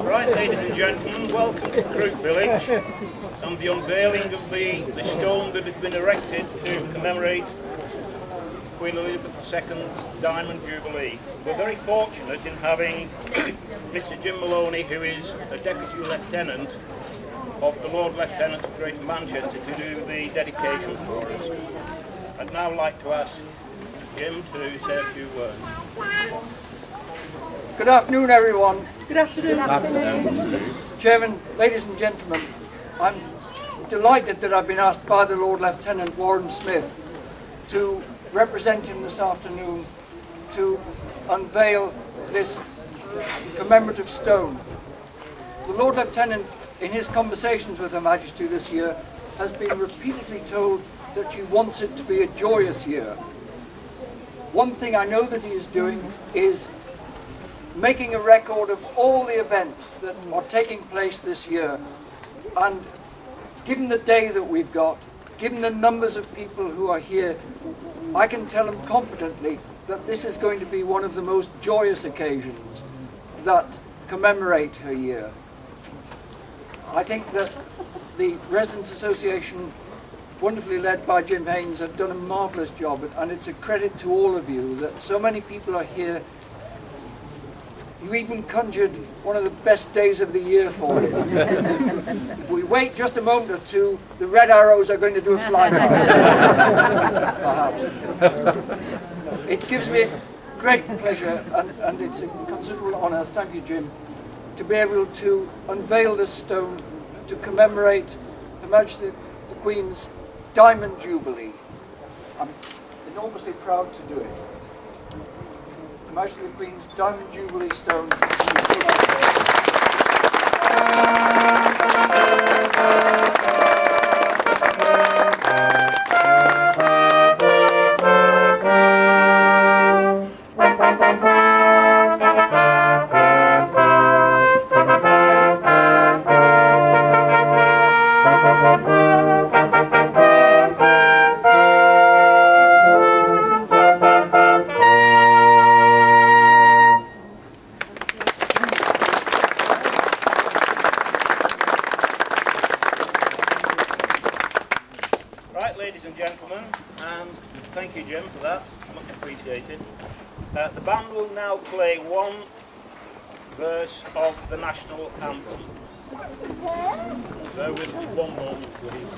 Right, ladies and gentlemen, welcome to Crook Village and the unveiling of the stone that has been erected to commemorate Queen Elizabeth II's Diamond Jubilee. We're very fortunate in having Mr. Jim Maloney, who is a Deputy Lieutenant of the Lord Lieutenant of Greater Manchester, to do the dedication for us. I'd now like to ask Jim to say a few words. Good afternoon, everyone. Good afternoon. Good afternoon. Chairman, ladies and gentlemen, I'm delighted that I've been asked by the Lord Lieutenant Warren Smith to represent him this afternoon to unveil this commemorative stone. The Lord Lieutenant, in his conversations with Her Majesty this year, has been repeatedly told that she wants it to be a joyous year. One thing I know that he is doing is making a record of all the events that are taking place this year, and given the day that we've got, given the numbers of people who are here, I can tell him confidently that this is going to be one of the most joyous occasions that commemorate her year. I think that the Residents Association, wonderfully led by Jim Haynes, have done a marvellous job, and it's a credit to all of you that so many people are here. You even conjured one of the best days of the year for it. If we wait just a moment or two, the red arrows are going to do a flyby. Perhaps. It gives me great pleasure, and it's a considerable honour, thank you Jim, to be able to unveil this stone to commemorate Her Majesty the Queen's Diamond Jubilee. I'm enormously proud to do it. Her Majesty the Queen's Diamond Jubilee stone. Right, ladies and gentlemen, and thank you Jim for that, much appreciated. The band will now play one verse of the national anthem. So with one moment please.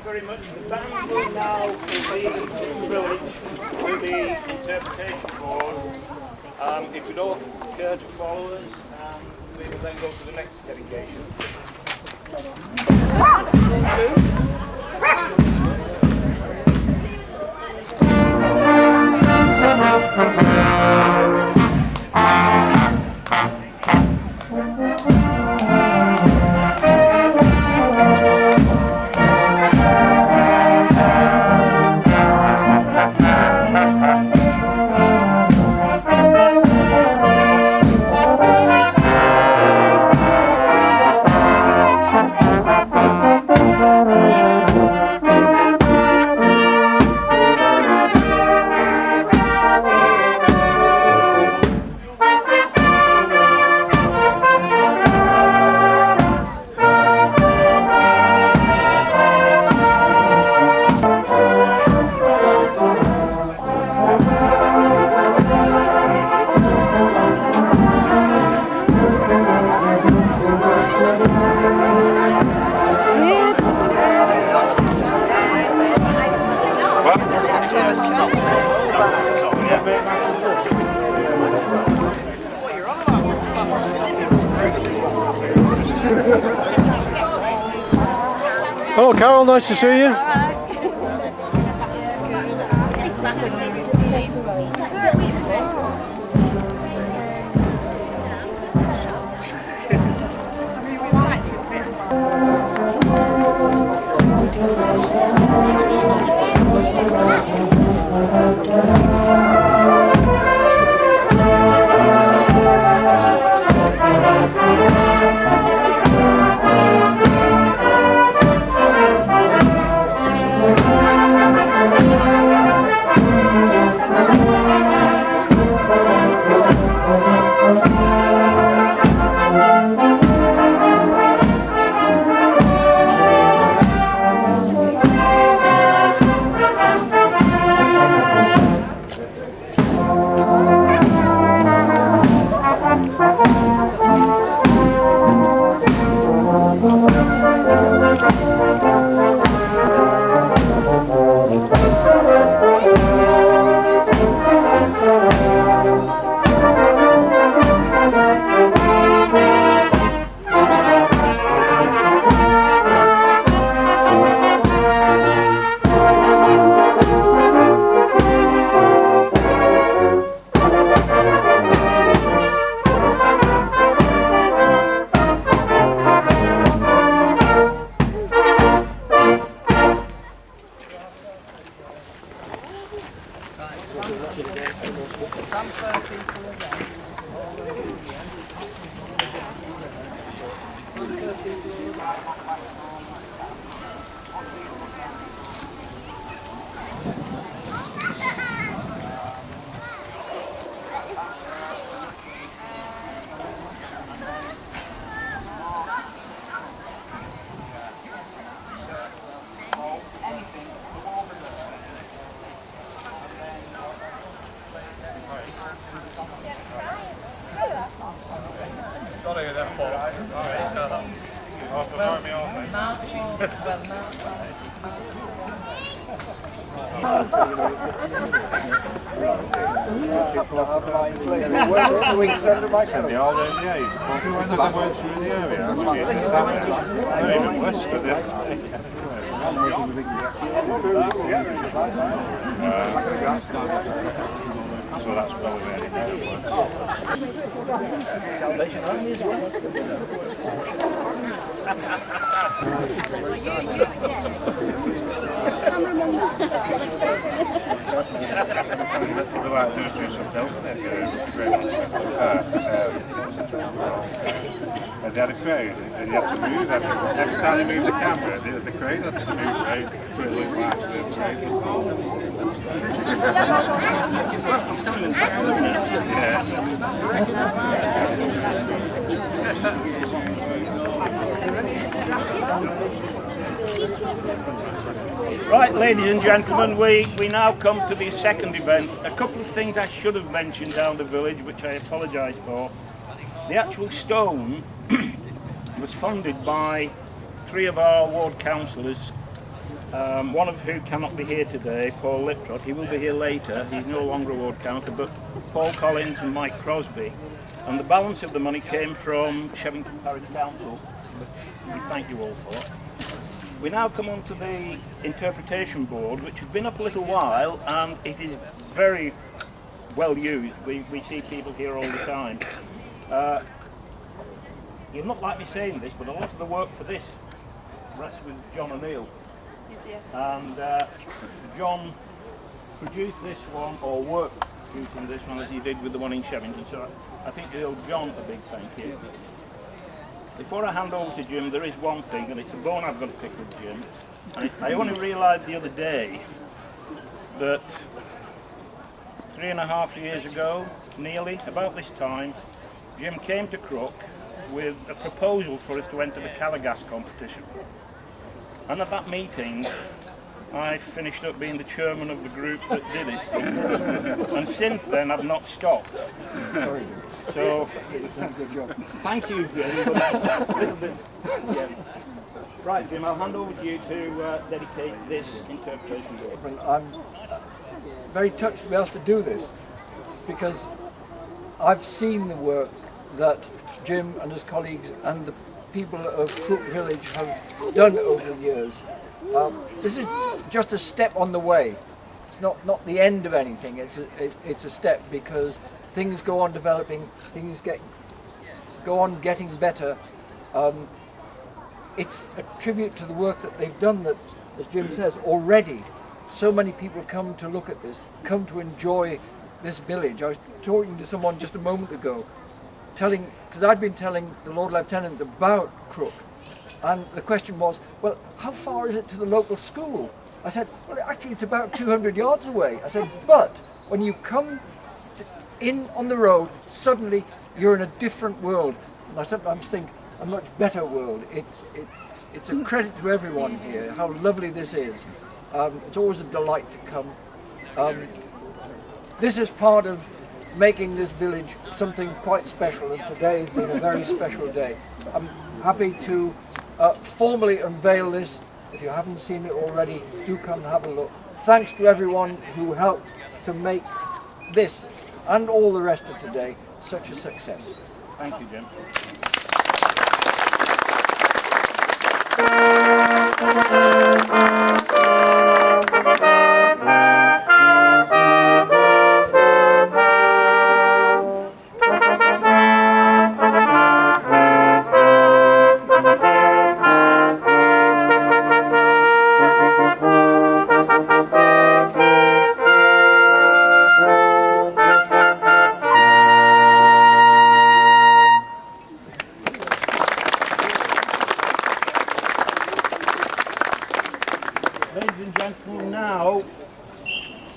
Very much. The band will now proceed to the village with the interpretation board. If you'd all care to follow us, we will then go to the next dedication. Hello Carol, nice to see you. So that's probably any they had a crane and you had to move every time you moved the camera, the crane had to move right so it looked like the crane was Right, ladies and gentlemen, we now come to the second event. A couple of things I should have mentioned down the village, which I apologise for. The actual stone was funded by 3 of our ward councillors, one of who cannot be here today, Paul Liptrot. He will be here later. He's no longer a ward councillor, but Paul Collins and Mike Crosby. And the balance of the money came from Shevington Parish Council, which we thank you all for. We now come on to the interpretation board, which has been up a little while, and it is very well used. We see people here all the time. You'll not like me saying this, but a lot of the work for this rests with John O'Neill. And John produced this one, or worked producing this one as he did with the one in Shevington. So I think we owe John a big thank you. Before I hand over to Jim, there is one thing, and it's a bone I've got to pick with Jim. And I only realised the other day that 3.5 years ago, nearly, about this time, Jim came to Crook with a proposal for us to enter the Calagas competition. And at that meeting, I finished up being the chairman of the group that did it. And since then, I've not stopped. Sorry. So, Good job. thank you, Jim. But a little bit, yeah. Right, Jim, I'll hand over to you to dedicate this interpretation board. Well, I'm very touched to be able to do this because I've seen the work that Jim and his colleagues and the people of Crook Village have done over the years. This is just a step on the way. It's not the end of anything. It's a step, because things go on developing, things go on getting better. It's a tribute to the work that they've done, that, as Jim says, already so many people come to look at this, come to enjoy this village. I was talking to someone just a moment ago, because I'd been telling the Lord Lieutenant about Crook, and the question was, well, how far is it to the local school? I said, well, actually it's about 200 yards away. I said, but when you come in on the road, suddenly you're in a different world. And I sometimes think a much better world. It's a credit to everyone here, how lovely this is. It's always a delight to come. This is part of making this village something quite special, and today has been a very special day. I'm happy to formally unveil this. If you haven't seen it already, do come and have a look. Thanks to everyone who helped to make this and all the rest of today such a success. Thank you, Jim. Ladies and gentlemen, now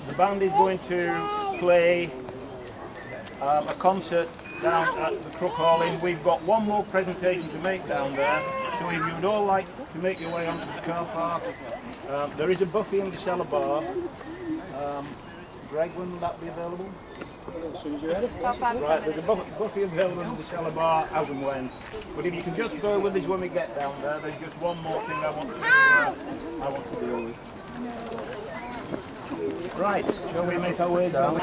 the band is going to play a concert down at the Crook Hall Inn. We've got one more presentation to make down there, so if you would all like to make your way onto the car park, there is a buffet in the cellar bar. Greg, when will that be available? As soon as you're ready. Right, there's a buffet available in the cellar bar as and when. But if you can just bear with us when we get down there, there's just one more thing I want to deal with. Right, shall we make our way down?